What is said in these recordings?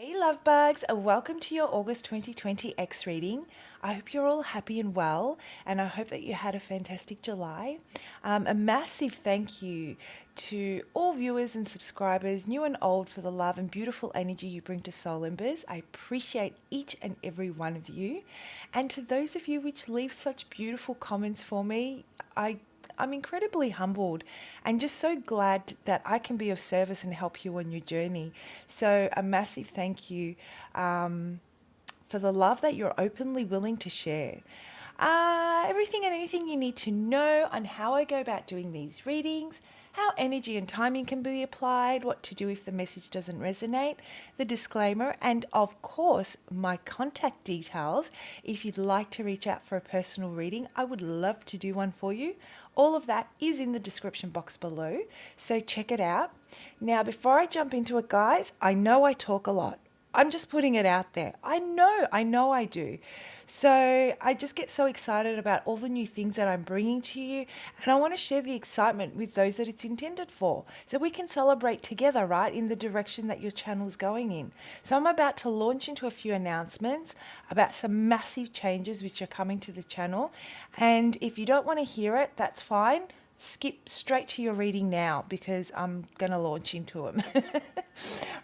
Hey love bugs, welcome to your August 2020 X reading. I hope you're all happy and well, and I hope that you had a fantastic July. A massive thank you to all viewers and subscribers, new and old, for the love and beautiful energy you bring to Soul Embers. I appreciate each and every one of you. And to those of you which leave such beautiful comments for me, I'm incredibly humbled and just so glad that I can be of service and help you on your journey. So, a massive thank you for the love that you're openly willing to share. Everything and anything you need to know on how I go about doing these readings, how energy and timing can be applied, what to do if the message doesn't resonate, the disclaimer, and of course, my contact details. If you'd like to reach out for a personal reading, I would love to do one for you. All of that is in the description box below, so check it out. Now, before I jump into it, guys, I know I talk a lot. I'm just putting it out there. I know I do. So I just get so excited about all the new things that I'm bringing to you, and I want to share the excitement with those that it's intended for, so we can celebrate together, right, in the direction that your channel is going in. So I'm about to launch into a few announcements about some massive changes which are coming to the channel, and if you don't want to hear it, that's fine. Skip straight to your reading now because I'm going to launch into them.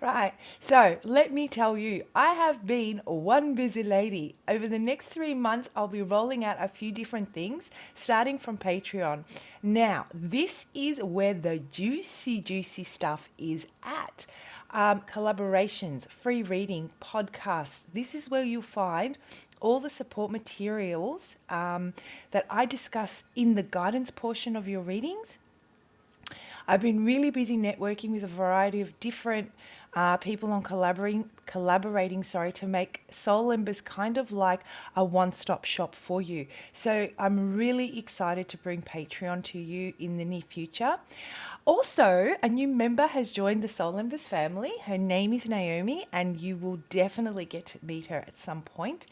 Right, so let me tell you, I have been one busy lady. Over the next 3 months, I'll be rolling out a few different things, starting from Patreon. Now, this is where the juicy stuff is at. Collaborations, free reading, podcasts. This is where you'll find all the support materials that I discuss in the guidance portion of your readings. I've been really busy networking with a variety of different people on collaborating, to make Soul Embers kind of like a one-stop shop for you. So I'm really excited to bring Patreon to you in the near future. Also, a new member has joined the Soul Embers family. Her name is Naomi, and you will definitely get to meet her at some point.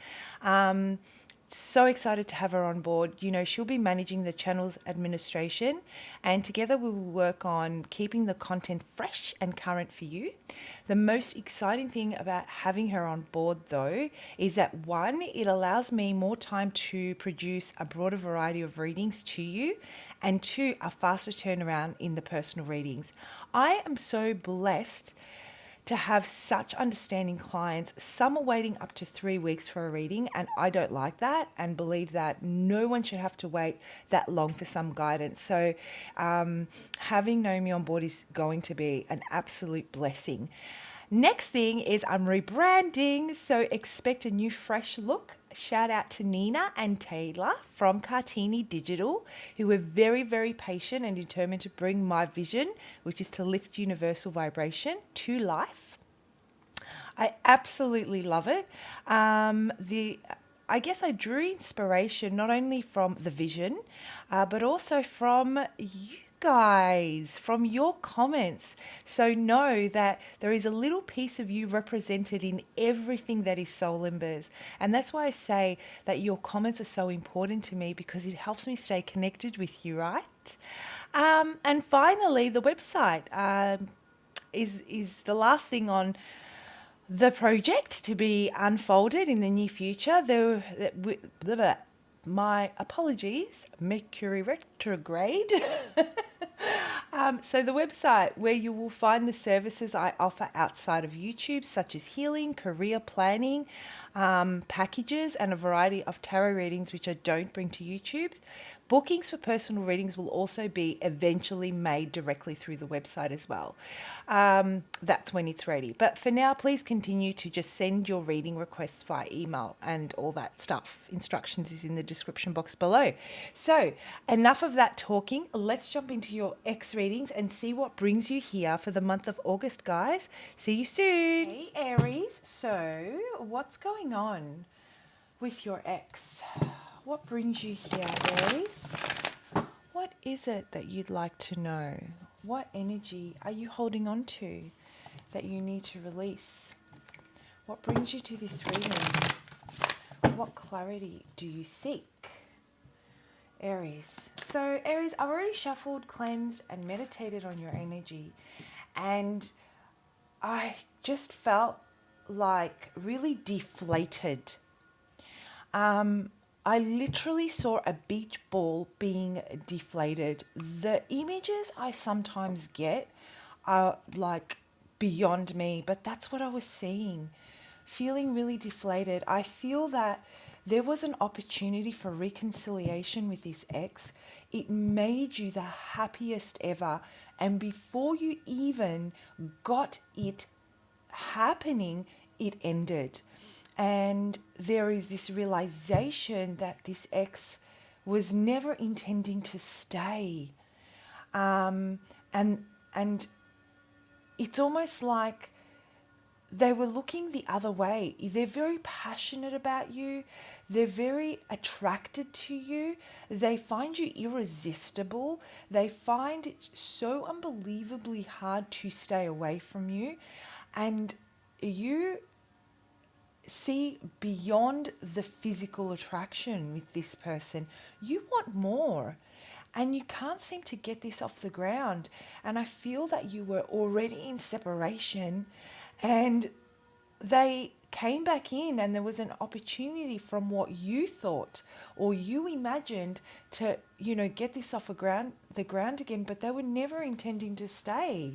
So excited to have her on board. You know, she'll be managing the channel's administration, and together we will work on keeping the content fresh and current for you. The most exciting thing about having her on board, though, is that one, it allows me more time to produce a broader variety of readings to you, and two, a faster turnaround in the personal readings. I am so blessed to have such understanding clients. Some are waiting up to 3 weeks for a reading, and I don't like that and believe that no one should have to wait that long for some guidance. So having Naomi on board is going to be an absolute blessing. Next thing is I'm rebranding, so expect a new fresh look. Shout out to Nina and Taylor from Cartini Digital, who were very patient and determined to bring my vision, which is to lift universal vibration, to life. I absolutely love it. I guess I drew inspiration not only from the vision, but also from you guys, from your comments. So know that there is a little piece of you represented in everything that is Soul Embers. And that's why I say that your comments are so important to me, because it helps me stay connected with you, right? And finally, the website is the last thing on the project to be unfolded in the near future. My apologies, Mercury retrograde. So the website where you will find the services I offer outside of YouTube, such as healing, career planning, packages, and a variety of tarot readings which I don't bring to YouTube. Bookings for personal readings will also be eventually made directly through the website as well. That's when it's ready. But for now, please continue to just send your reading requests via email and all that stuff. Instructions is in the description box below. So enough of that talking. Let's jump into your X readings and see what brings you here for the month of August, guys. See you soon. Hey, Aries. So what's going on with your ex? What brings you here, Aries? What is it that you'd like to know? What energy are you holding on to that you need to release? What brings you to this reading? What clarity do you seek? Aries. So, Aries, I've already shuffled, cleansed, and meditated on your energy. And I just felt like really deflated. I literally saw a beach ball being deflated. The images I sometimes get are like beyond me, but that's what I was seeing. Feeling really deflated. I feel that there was an opportunity for reconciliation with this ex. It made you the happiest ever. And before you even got it happening, it ended. And there is this realization that this ex was never intending to stay. Um, and and it's almost like they were looking the other way. They're very passionate about you. They're very attracted to you. They find you irresistible. They find it so unbelievably hard to stay away from you. And you see beyond the physical attraction with this person. You want more. And you can't seem to get this off the ground. And I feel that you were already in separation and they came back in and there was an opportunity from what you thought or you imagined to, get this off the ground again, but they were never intending to stay.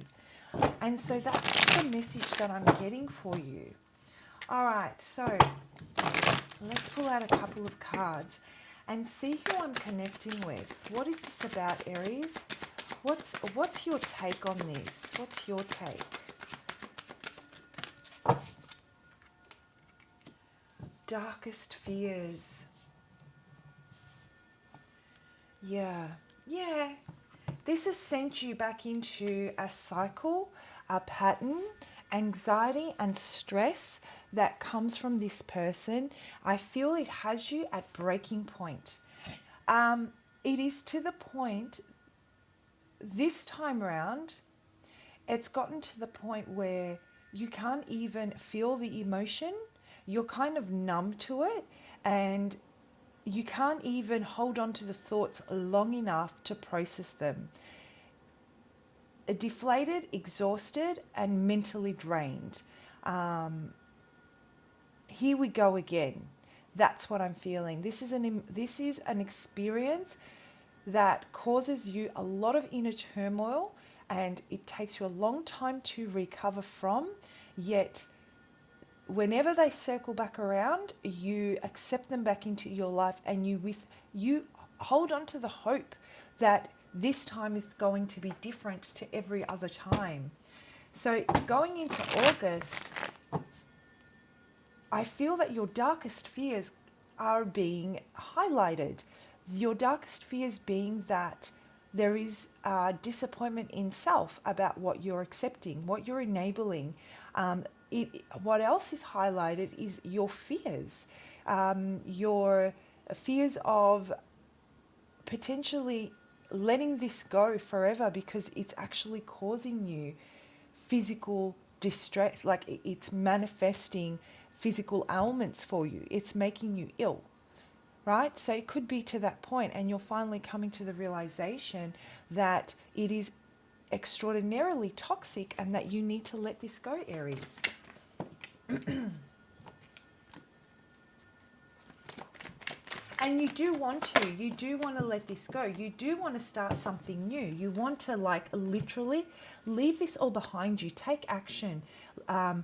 And so that's the message that I'm getting for you. All right, so let's pull out a couple of cards and see who I'm connecting with. What is this about, Aries? What's your take on this? What's your take? Darkest fears. Yeah. This has sent you back into a cycle, a pattern, anxiety and stress that comes from this person. I feel it has you at breaking point. It is to the point, this time round, it's gotten to the point where you can't even feel the emotion. You're kind of numb to it and you can't even hold on to the thoughts long enough to process them. Deflated, exhausted, and mentally drained. Here we go again. That's what I'm feeling. This is an experience that causes you a lot of inner turmoil and it takes you a long time to recover from, yet whenever they circle back around, you accept them back into your life and you hold on to the hope that this time is going to be different to every other time. So going into August, I feel that your darkest fears are being highlighted. Your darkest fears being that there is disappointment in self about what you're accepting, what you're enabling. What else is highlighted is your fears of potentially letting this go forever because it's actually causing you physical distress, like it's manifesting physical ailments for you. It's making you ill, right? So it could be to that point and you're finally coming to the realization that it is extraordinarily toxic and that you need to let this go, Aries. And you do want to let this go. You do want to start something new. You want to literally leave this all behind you. Take action. I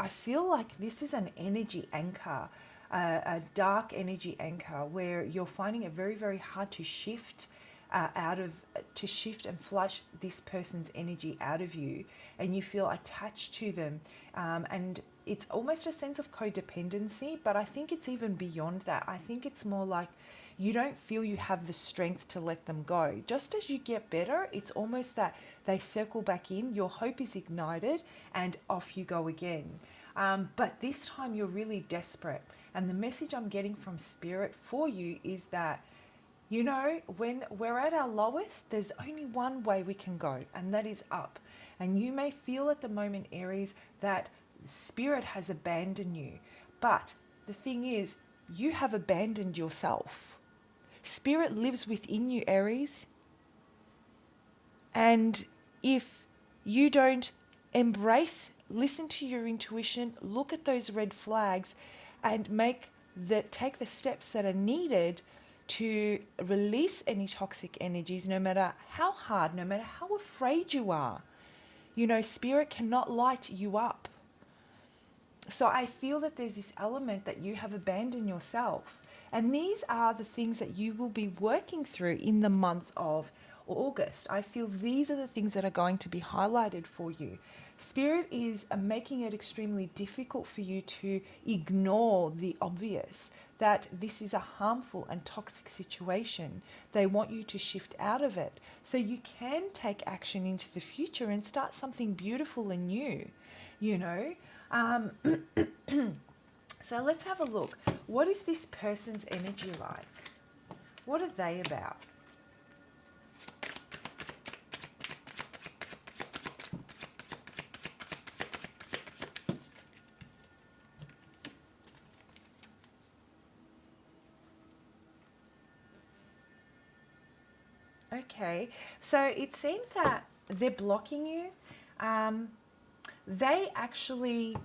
feel like this is an energy anchor, a dark energy anchor where you're finding it very, very hard to shift and flush this person's energy out of you, and you feel attached to them, and it's almost a sense of codependency, but I think it's even beyond that. I think it's more like you don't feel you have the strength to let them go. Just as you get better, it's almost that they circle back in, your hope is ignited, and off you go again. But this time you're really desperate, and the message I'm getting from Spirit for you is that when we're at our lowest, there's only one way we can go, and that is up. And you may feel at the moment, Aries, that Spirit has abandoned you. But the thing is, you have abandoned yourself. Spirit lives within you, Aries. And if you don't embrace, listen to your intuition, look at those red flags, and take the steps that are needed to release any toxic energies, no matter how hard, no matter how afraid you are. Spirit cannot light you up. So I feel that there's this element that you have abandoned yourself. And these are the things that you will be working through in the month of August. I feel these are the things that are going to be highlighted for you. Spirit is making it extremely difficult for you to ignore the obvious, that this is a harmful and toxic situation. They want you to shift out of it so you can take action into the future and start something beautiful and new, you know. So let's have a look. What is this person's energy like? What are they about? Okay, so it seems that they're blocking you. They actually,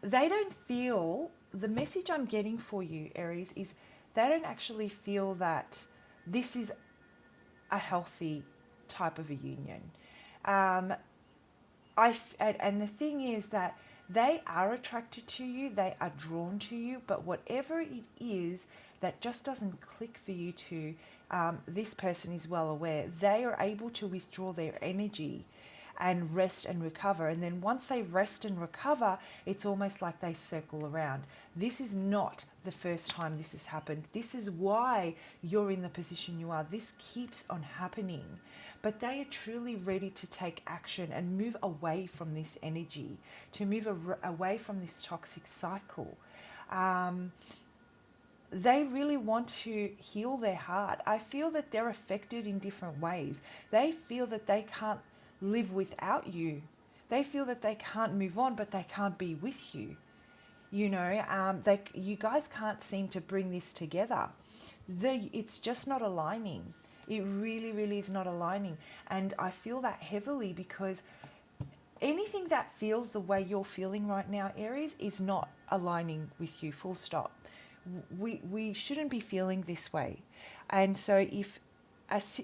they don't feel, the message I'm getting for you, Aries, is they don't actually feel that this is a healthy type of a union. And the thing is that they are attracted to you, they are drawn to you, but whatever it is that just doesn't click for you two, this person is well aware. They are able to withdraw their energy and rest and recover. And then once they rest and recover, it's almost like they circle around. This is not the first time this has happened. This is why you're in the position you are. This keeps on happening. But they are truly ready to take action and move away from this energy, to move away from this toxic cycle. They really want to heal their heart. I feel that they're affected in different ways. They feel that they can't live without you. They feel that they can't move on, but they can't be with you. You guys can't seem to bring this together. It's just not aligning. It really, really is not aligning. And I feel that heavily because anything that feels the way you're feeling right now, Aries, is not aligning with you, full stop. We shouldn't be feeling this way. And so if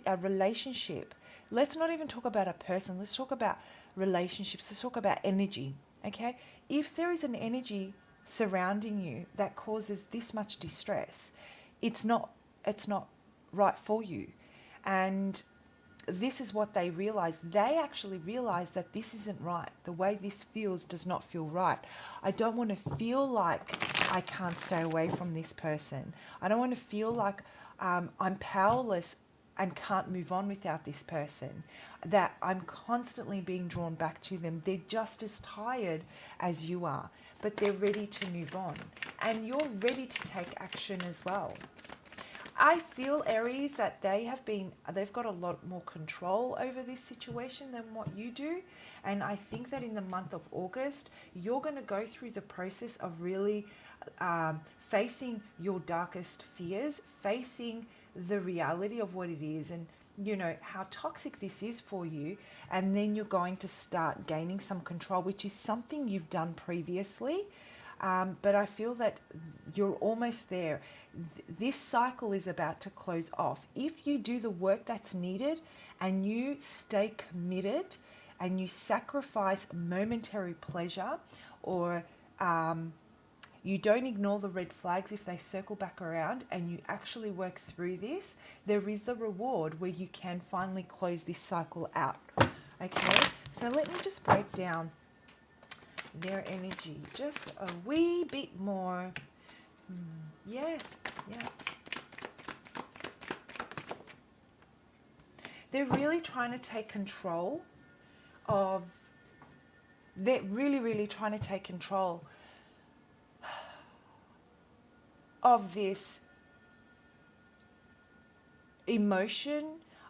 a relationship, let's not even talk about a person, let's talk about relationships, let's talk about energy, okay? If there is an energy surrounding you that causes this much distress, it's not right for you. And this is what they realize. They actually realize that this isn't right. The way this feels does not feel right. I don't want to feel like I can't stay away from this person. I don't want to feel like I'm powerless and can't move on without this person, that I'm constantly being drawn back to them. They're just as tired as you are, but they're ready to move on. And you're ready to take action as well. I feel, Aries, that they've got a lot more control over this situation than what you do. And I think that in the month of August, you're going to go through the process of really facing your darkest fears, facing the reality of what it is and, how toxic this is for you. And then you're going to start gaining some control, which is something you've done previously. But I feel that you're almost there. This cycle is about to close off. If you do the work that's needed and you stay committed and you sacrifice momentary pleasure, or you don't ignore the red flags if they circle back around, and you actually work through this, there is the reward where you can finally close this cycle out. Okay, so let me just break down their energy just a wee bit more. Yeah. They're really trying to take control of, they're really, really trying to take control of this emotion,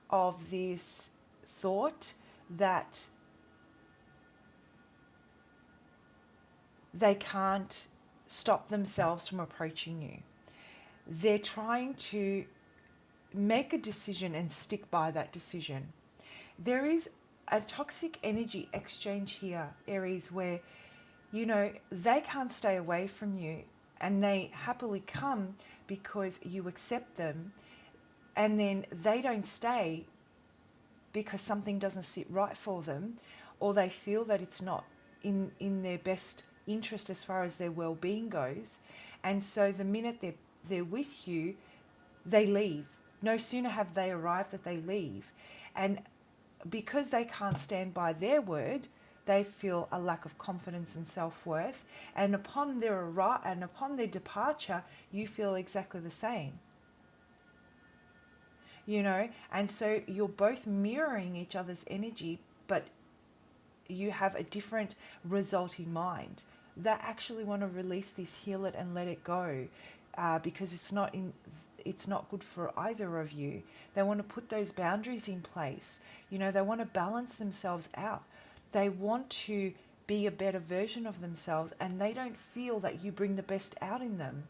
of this thought that they can't stop themselves from approaching you. They're trying to make a decision and stick by that decision. There is a toxic energy exchange here, Aries, where, they can't stay away from you and they happily come because you accept them, and then they don't stay because something doesn't sit right for them, or they feel that it's not in their best interest as far as their well-being goes. And so the minute they're with you, they leave. No sooner have they arrived that they leave. And because they can't stand by their word, they feel a lack of confidence and self-worth. And upon their departure, you feel exactly the same. And so you're both mirroring each other's energy, but you have a different result in mind. They actually want to release this, heal it, and let it go, because it's not good for either of you. They want to put those boundaries in place. They want to balance themselves out. They want to be a better version of themselves, and they don't feel that you bring the best out in them.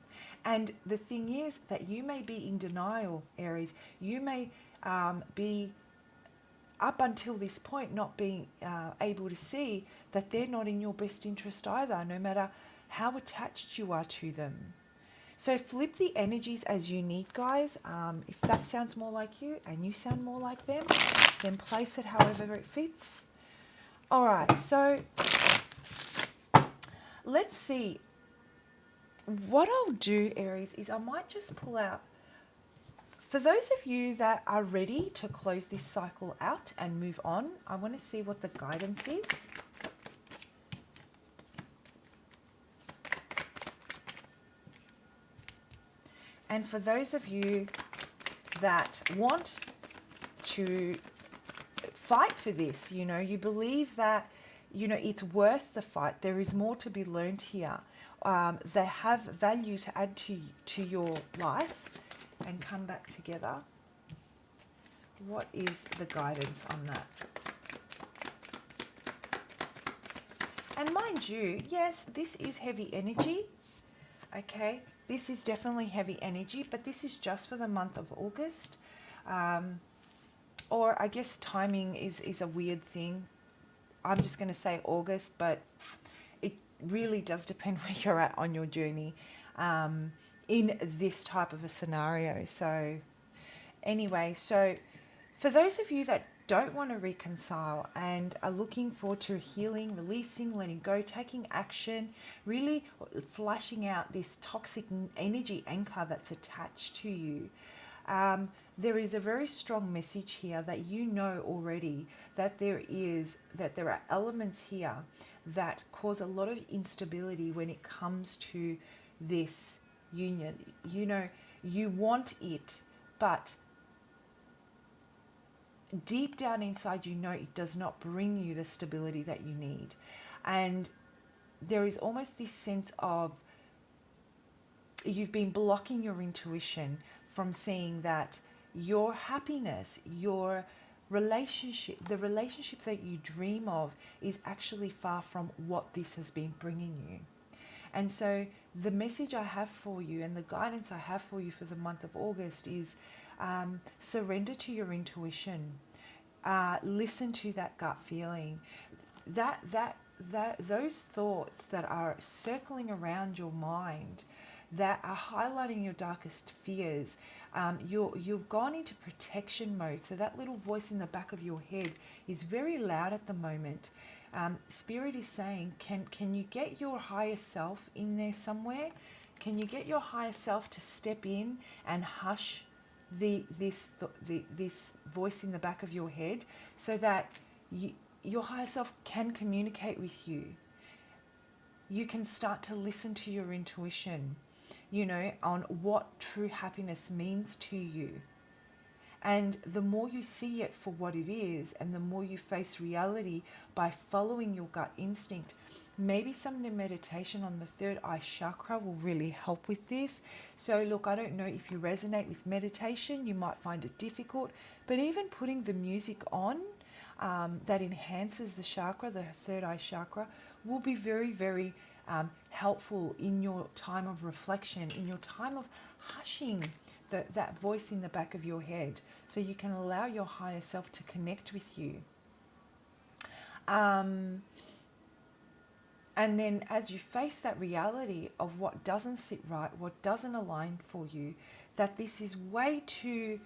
And the thing is that you may be in denial, Aries. You may be up until this point not being able to see that they're not in your best interest either, no matter how attached you are to them. So flip the energies as you need, guys. If that sounds more like you and you sound more like them, then place it however it fits. All right, so let's see. What I'll do, Aries, is I might just pull out, for those of you that are ready to close this cycle out and move on, I want to see what the guidance is. And for those of you that want to fight for this, you believe that, it's worth the fight. There is more to be learned here. They have value to add to your life, and come back together. What is the guidance on that? And mind you, yes, this is heavy energy. Okay, this is definitely heavy energy, but this is just for the month of August. Or I guess timing is a weird thing. I'm just going to say August, but it really does depend where you're at on your journey in this type of a scenario. So anyway, so for those of you that don't want to reconcile and are looking forward to healing, releasing, letting go, taking action, really flushing out this toxic energy anchor that's attached to you, there is a very strong message here that you know already that there are elements here that cause a lot of instability when it comes to this union. You want it, but deep down inside it does not bring you the stability that you need. And there is almost this sense of you've been blocking your intuition from seeing that your happiness, your relationship, the relationship that you dream of is actually far from what this has been bringing you. And so the message I have for you and the guidance I have for you for the month of August is surrender to your intuition. Listen to that gut feeling. Those thoughts that are circling around your mind, that are highlighting your darkest fears, you've gone into protection mode. So that little voice in the back of your head is very loud at the moment. Spirit is saying, can you get your higher self in there somewhere? Can you get your higher self to step in and hush this voice in the back of your head, so that your higher self can communicate with you? You can start to listen to your intuition, on what true happiness means to you. And the more you see it for what it is, and the more you face reality by following your gut instinct, maybe some meditation on the third eye chakra will really help with this. So look, I don't know if you resonate with meditation, you might find it difficult, but even putting the music on that enhances the chakra, the third eye chakra, will be very, very helpful in your time of reflection, in your time of hushing that voice in the back of your head, so you can allow your higher self to connect with you. Um, and then as you face that reality of what doesn't sit right, what doesn't align for you, that this is way too,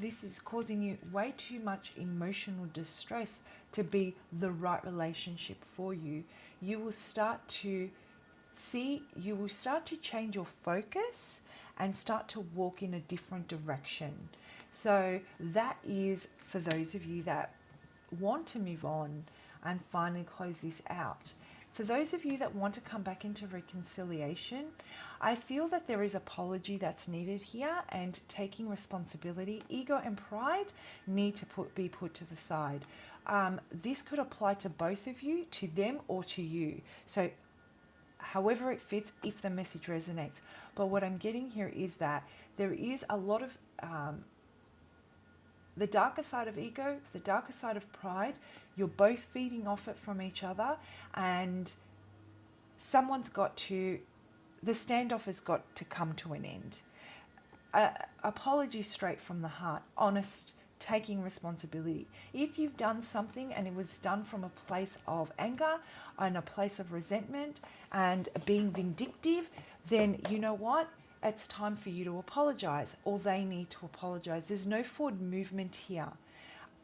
this is causing you way too much emotional distress to be the right relationship for you, you will start to change your focus and start to walk in a different direction. So that is for those of you that want to move on and finally close this out. For those of you that want to come back into reconciliation, I feel that there is apology that's needed here, and taking responsibility. Ego and pride need to be put to the side. This could apply to both of you, to them or to you. So however it fits, if the message resonates. But what I'm getting here is that there is a lot of the darker side of ego, the darker side of pride. You're both feeding off it from each other, and the standoff has got to come to an end. Apology straight from the heart, honest, taking responsibility. If you've done something and it was done from a place of anger and a place of resentment and being vindictive, then you know what? It's time for you to apologize, or they need to apologize. There's no forward movement here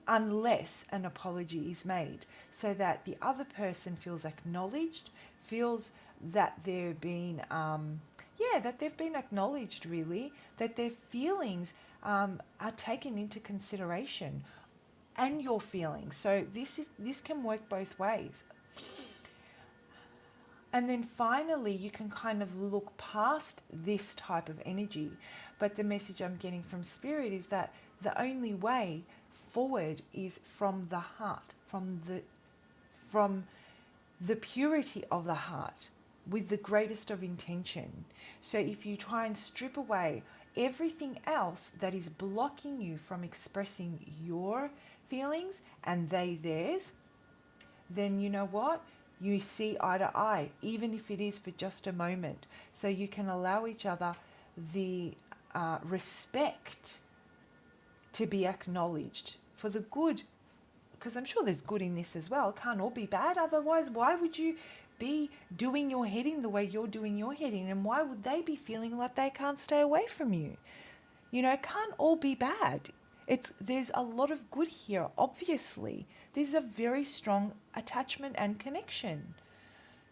unless an apology is made, so that the other person feels acknowledged, feels that they've been acknowledged, really, that their feelings are taken into consideration, and your feelings. So this can work both ways. And then finally, you can kind of look past this type of energy. But the message I'm getting from Spirit is that the only way forward is from the heart, from the purity of the heart, with the greatest of intention. So if you try and strip away everything else that is blocking you from expressing your feelings and they theirs, then you know what? You see eye to eye, even if it is for just a moment. So you can allow each other the respect to be acknowledged for the good, because I'm sure there's good in this as well. It can't all be bad. Otherwise, why would you be doing your heading the way you're doing your heading? And why would they be feeling like they can't stay away from you? You know, it can't all be bad. There's a lot of good here, obviously. There's a very strong attachment and connection.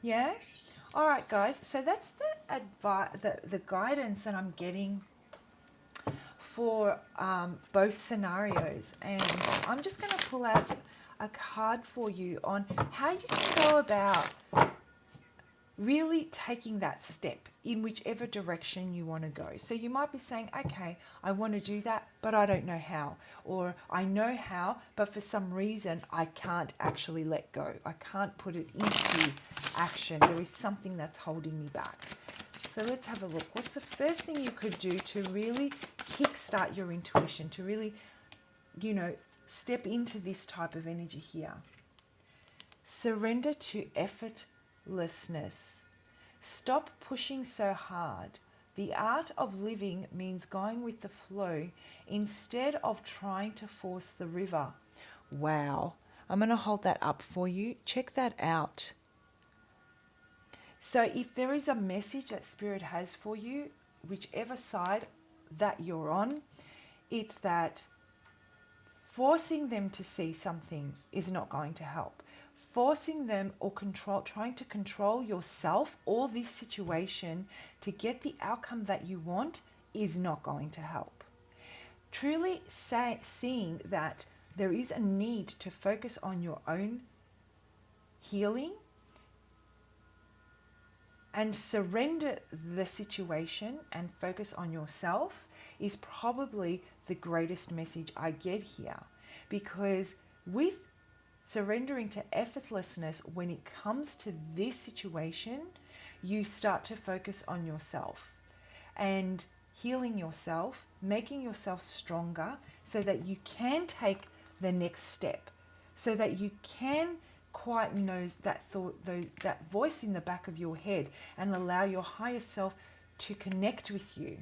Yeah? All right, guys. So that's the guidance that I'm getting for both scenarios. And I'm just going to pull out a card for you on how you can go about really taking that step in whichever direction you want to go. So you might be saying, okay, I want to do that, but I don't know how. Or I know how, but for some reason I can't actually let go. I can't put it into action. There is something that's holding me back. So let's have a look. What's the first thing you could do to really kickstart your intuition, to really, step into this type of energy here? Surrender to effortlessness. Stop pushing so hard. The art of living means going with the flow instead of trying to force the river. Wow. I'm going to hold that up for you. Check that out. So if there is a message that Spirit has for you, whichever side that you're on, it's that forcing them to see something is not going to help. Forcing them or trying to control yourself or this situation to get the outcome that you want is not going to help. Truly seeing that there is a need to focus on your own healing and surrender the situation and focus on yourself is probably the greatest message I get here. Because with surrendering to effortlessness, when it comes to this situation, you start to focus on yourself and healing yourself, making yourself stronger so that you can take the next step, so that you can quieten that thought, that voice in the back of your head, and allow your higher self to connect with you.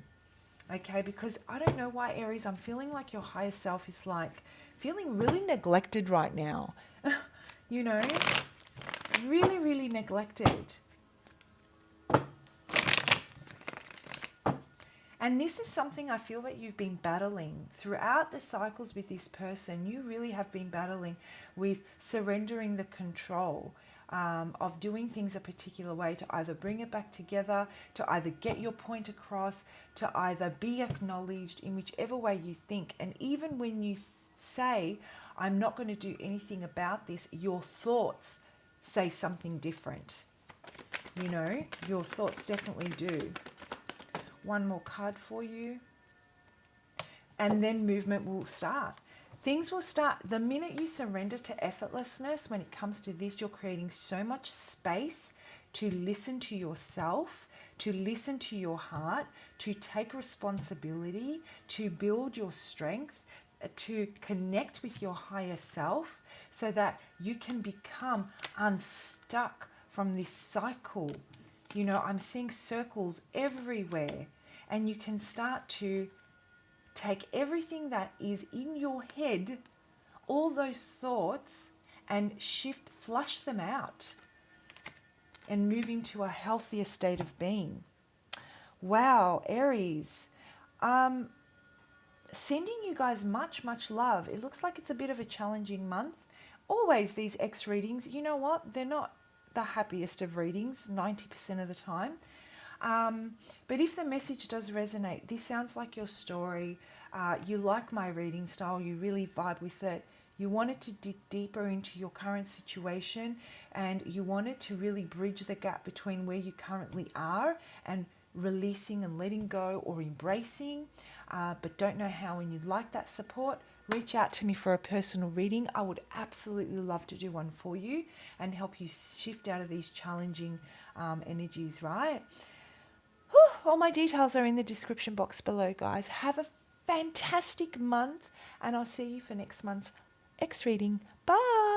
Okay, because I don't know why, Aries, I'm feeling like your higher self is like feeling really neglected right now. you know, really, really neglected. And this is something I feel that you've been battling throughout the cycles with this person. You really have been battling with surrendering the control of doing things a particular way to either bring it back together, to either get your point across, to either be acknowledged in whichever way you think. And even when you say, I'm not going to do anything about this, your thoughts say something different. You know, your thoughts definitely do. One more card for you. And then movement will start. Things will start the minute you surrender to effortlessness. When it comes to this, you're creating so much space to listen to yourself, to listen to your heart, to take responsibility, to build your strength, to connect with your higher self so that you can become unstuck from this cycle. You know, I'm seeing circles everywhere, and you can start to take everything that is in your head, all those thoughts, and flush them out and move into a healthier state of being. Wow, Aries. Sending you guys much, much love. It looks like it's a bit of a challenging month. Always these X readings, you know what? They're not the happiest of readings 90% of the time. But if the message does resonate, this sounds like your story, you like my reading style, you really vibe with it, you wanted to dig deeper into your current situation, and you wanted to really bridge the gap between where you currently are and releasing and letting go or embracing, but don't know how, and you'd like that support, reach out to me for a personal reading. I would absolutely love to do one for you and help you shift out of these challenging energies, right? Whew, all my details are in the description box below, guys. Have a fantastic month, and I'll see you for next month's X reading. Bye.